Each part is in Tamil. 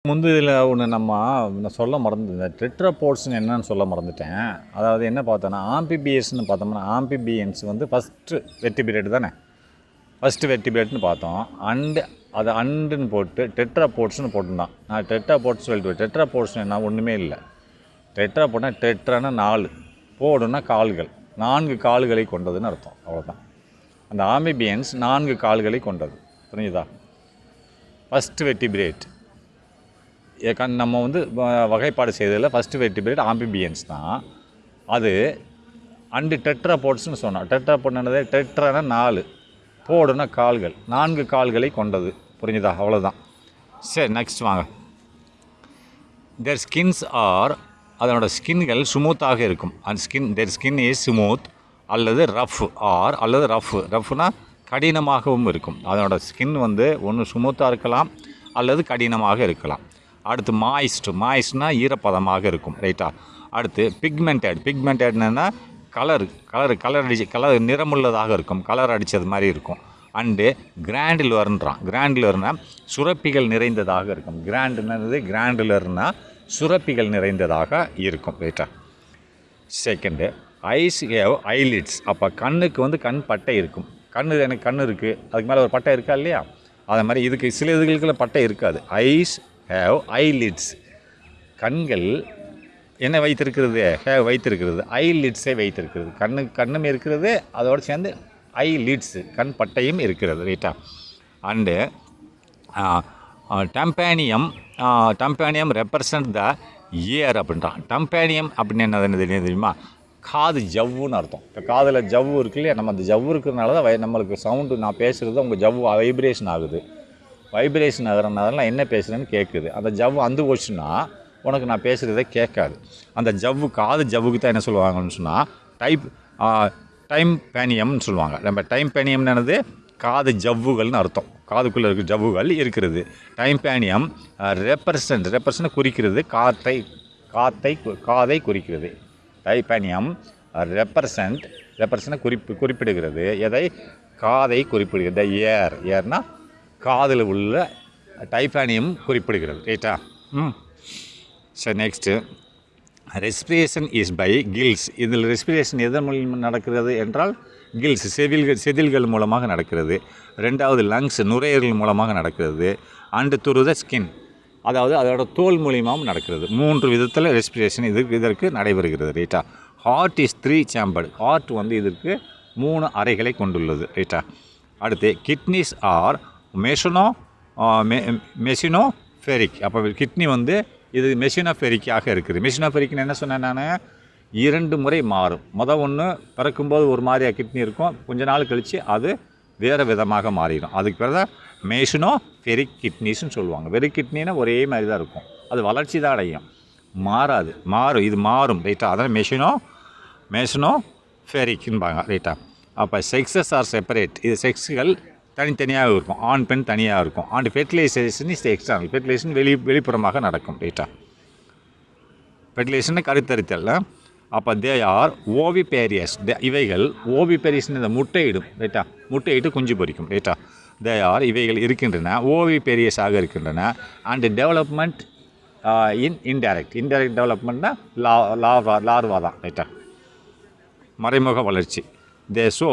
இதில் ஒன்று நான் சொல்ல மறந்துட்டேன். டெட்ராபோட்ஸ்னு என்னன்னு சொல்ல மறந்துட்டேன். அதாவது என்ன பார்த்தோன்னா ஆம்பிபியஸ்ன்னு பார்த்தோம்னா ஆம்பிபியன்ஸ் வந்து ஃபஸ்ட்டு வெர்டிபிரேட் தானே, ஃபஸ்ட்டு வெர்டிபிரேட்னு பார்த்தோம். அது அண்டுன்னு போட்டு டெட்ராபோட்ஸ்னு போட்டுருந்தான். நான் டெட்ராபோட்ஸ் சொல்லிட்டு டெட்ராபோட்ஸ்னு என்ன ஒன்றுமே இல்லை. டெட்ரா போட்டால் டெட்ரானா 4, போடுன்னா கால்கள், 4 கால்களை கொண்டதுன்னு அர்த்தம். அவ்வளோதான். அந்த ஆம்பிபியன்ஸ் 4 கால்களை கொண்டது. புரிஞ்சுதா? ஃபஸ்ட்டு வெர்டிபிரேட் நம்ம வந்து வகைப்பாடு செய்ததில் ஃபஸ்ட்டு வெர்டிபிரேட் ஆம்பிபியன்ஸ் தான். அது அண்டு டெட்ராபோட்ஸ்னு சொன்னோம். டெட்ராபோட்னது டெட்ரானா 4, போடுனா கால்கள், 4 கால்களை கொண்டது. புரிஞ்சுதா? அவ்வளோதான். சரி, நெக்ஸ்ட் வாங்க. தேர் ஸ்கின்ஸ் ஆர், அதனோட ஸ்கின்கள் ஸ்மூத்தாக இருக்கும். தேர் ஸ்கின் இஸ் ஸ்மூத் அல்லது ரஃப் ஆர் அல்லது ரஃப்னா கடினமாகவும் இருக்கும். அதனோட ஸ்கின் வந்து ஒன்று ஸ்மூத்தாக இருக்கலாம் அல்லது கடினமாக இருக்கலாம். அடுத்து மாய்ஸ்ட்னா ஈரப்பதமாக இருக்கும். ரைட்டா? அடுத்து பிக்மெண்டட்னா கலர் நிறமுள்ளதாக இருக்கும், கலர் அடித்தது மாதிரி இருக்கும். அண்டு கிராண்டுலர்னா சுரப்பிகள் நிறைந்ததாக இருக்கும். கிராண்டுலர்னா சுரப்பிகள் நிறைந்ததாக இருக்கும். ரைட்டா? Second, eyes have eyelids. அப்போ கண்ணுக்கு வந்து கண் பட்டை இருக்கும். எனக்கு கண் இருக்குது, அதுக்கு மேலே ஒரு பட்டை இருக்கா இல்லையா? அது மாதிரி இதுக்கு சில இதுகளுக்குள்ள பட்டை இருக்காது. Eyes have eyelids. கண்கள் என்ன வைத்திருக்கிறது? வைத்திருக்கிறது ஐலிட்ஸை வைத்திருக்கிறது. கண்ணும் இருக்கிறது, அதோடு சேர்ந்து ஐலிட்ஸு கண் பட்டையும் இருக்கிறது. ரைட்டா? அண்டு டம்பேனியம் ரெப்ரசன்ட் த இயர் அப்படின்றான். டம்பேனியம் அப்படின்னு என்ன தெரியுமா? காது ஜவ்வுன்னு அர்த்தம். இப்போ காதில் ஜவ்வு இருக்கு இல்லையா, நம்ம அந்த ஜவ்வு இருக்கிறதுனால தான் நம்மளுக்கு சவுண்டு, நான் பேசுகிறது உங்கள் ஜவ்வு வைப்ரேஷன் ஆகுது. வைப்ரேஷன் ஆகிறதுனால என்ன பேசுகிறேன்னு கேட்குது. அந்த ஜவ்வு அந்து போச்சுன்னா உனக்கு நான் பேசுகிறதே கேட்காது. அந்த ஜவ்வு, காது ஜவ்வுக்கு தான் என்ன சொல்லுவாங்கன்னு சொன்னால் டைம்பேனியம்னு சொல்லுவாங்க. நம்ம டைம்பேனியம்னு என்னது? காது ஜவ்வுகள்னு அர்த்தம். காதுக்குள்ளே இருக்கிற ஜவ்வுகள் இருக்கிறது. டைம்பேனியம் ரெப்ரசன்ட் குறிக்கிறது காதை குறிக்கிறது. டைம்பேனியம் ரெப்ரசன்ட் குறிப்பிடுகிறது எதை? காதை குறிப்பிடுகிறது. ஏர்னா காதில் உள்ள டைம்பேனியம் குறிப்பிடுகிறது. ரைட்டா? சரி, next respiration is by gills. இதில் ரெஸ்பிரேஷன் எதன் மூலம் நடக்கிறது என்றால் கில்ஸ், செதில்கள் மூலமாக நடக்கிறது. ரெண்டாவது லங்ஸ், நுரையீரல் மூலமாக நடக்கிறது. அண்டு த்ரூ த ஸ்கின், அதாவது அதோட தோல் மூலியமாகவும் நடக்கிறது. 3 விதத்தில் ரெஸ்பிரேஷன் இதற்கு நடைபெறுகிறது. ரைட்டா? Heart is 3 chambered. ஹார்ட் வந்து இதற்கு 3 அறைகளை கொண்டுள்ளது. ரைட்டா? அடுத்து கிட்னிஸ் ஆர் மெஷினோஃபெரிக். அப்போ கிட்னி வந்து இது மெஷினோஃபெரிக்காக இருக்குது. மெஷினோஃபெரிக்னு என்ன சொன்னேன் நான்? 2 முறை மாறும். ஒன்று பிறக்கும்போது ஒரு மாதிரியாக கிட்னி இருக்கும், கொஞ்ச நாள் கழித்து அது வேறு விதமாக மாறிடும். அதுக்கு பேர் தான் மெஷினோஃபெரிக் கிட்னிஸ்ன்னு சொல்லுவாங்க. வெறும் கிட்னினா ஒரே மாதிரி தான் இருக்கும், அது வளர்ச்சி தான் அடையும், மாறும். இது மாறும். ரைட்டா? அதான் மெஷினோஃபெரிக்பாங்க. ரைட்டா? அப்போ செக்ஸஸ் ஆர் செப்பரேட். இது செக்ஸுகள் தனித்தனியாக இருக்கும், ஆண் பெண் தனியாக இருக்கும். And fertilisation is external. Fertilisation வெளிப்புறமாக நடக்கும். ரைட்டா? ஃபெர்டிலைசேஷன் கருத்தரித்தல். அப்போ தே ஆர் ஓவிபேரியஸ். இவைகள் ஓவிபேரியஸ்னு இந்த முட்டையிடும். ரைட்டா? முட்டையிட்டு குஞ்சு பொரிக்கும். ரைட்டா? தே ஆர் இவைகள் இருக்கின்றன, ஓவிபேரியஸாக இருக்கின்றன. அண்டு டெவலப்மெண்ட் இன்டைரக்ட் டெவலப்மெண்ட்னா லார்வா தான். ரைட்டா? மறைமுக வளர்ச்சி. தே ஷோ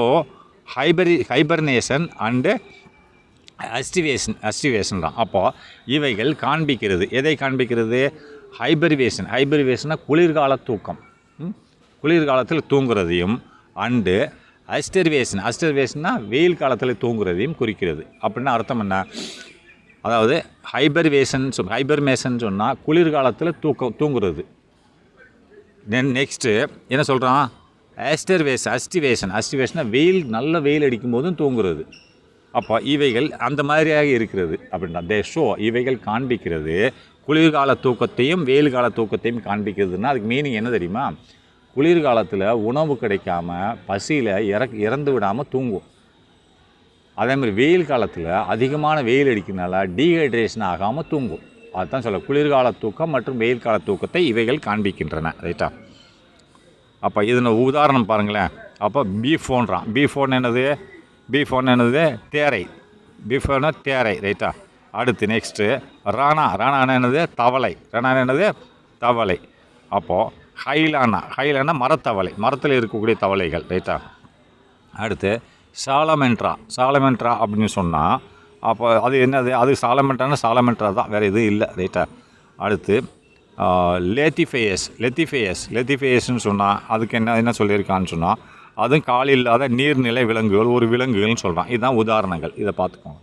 ஹைபர்னேஷன் அண்டு அஸ்டிவேஷன் தான். அப்போது இவைகள் காண்பிக்கிறது, எதை காண்பிக்கிறது? ஹைபர்வேஷனா குளிர்கால தூக்கம், குளிர்காலத்தில் தூங்குறதையும். அண்டு அஸ்டர்வேஷன்னா வெயில் காலத்தில் தூங்குறதையும் குறிக்கிறது. அப்படின்னா அர்த்தம் என்ன? அதாவது ஹைபர்மேஷன் சொன்னால் குளிர்காலத்தில் தூங்குறது. நெக்ஸ்ட்டு என்ன சொல்கிறான்? அஸ்டிவேஷனா நல்ல வெயில் அடிக்கும் போதும் தூங்குறது. அப்போ இவைகள் அந்த மாதிரியாக இருக்கிறது அப்படின்னா தே ஷோ, இவைகள் காண்பிக்கிறது குளிர்கால தூக்கத்தையும் வெயில் கால தூக்கத்தையும் காண்பிக்கிறதுனா அதுக்கு மீனிங் என்ன தெரியுமா? குளிர்காலத்தில் உணவு கிடைக்காம பசியில் இறந்து விடாமல் தூங்கும். அதேமாதிரி வெயில் காலத்தில் அதிகமான வெயில் அடிக்கிறதுனால டீஹைட்ரேஷன் ஆகாமல் தூங்கும். அதுதான் சொல்ல குளிர்கால தூக்கம் மற்றும் வெயில் கால தூக்கத்தை இவைகள் காண்பிக்கின்றன. ரைட்டா? அப்போ இதனை உதாரணம் பாருங்களேன். அப்போ பீஃபோன் என்னது? தேரை. பீஃபோன்னா தேரை. ரைட்டா? அடுத்து நெக்ஸ்ட்டு ராணானா என்னது தவளை, என்னது தவளை. அப்போது ஹைலானா மரத்தவளை, மரத்தில் இருக்கக்கூடிய தவளைகள், ரைட்டா. அடுத்து சாலமெண்ட்ரா அப்படின்னு சொன்னால் அப்போ அது என்னது, அது சாலமெண்ட்ரா தான், வேறு எதுவும் இல்லை, ரைட்டா. அடுத்து லெத்திஃபேயஸ்ன்னு சொன்னால் அதுக்கு என்ன சொல்லியிருக்கான்னு சொன்னால் அதுவும் கால் இல்லாத நீர்நிலை விலங்குகள், ஒரு விலங்குகள்னு சொல்கிறான். இதுதான் உதாரணங்கள், இதை பார்த்துக்கோங்க.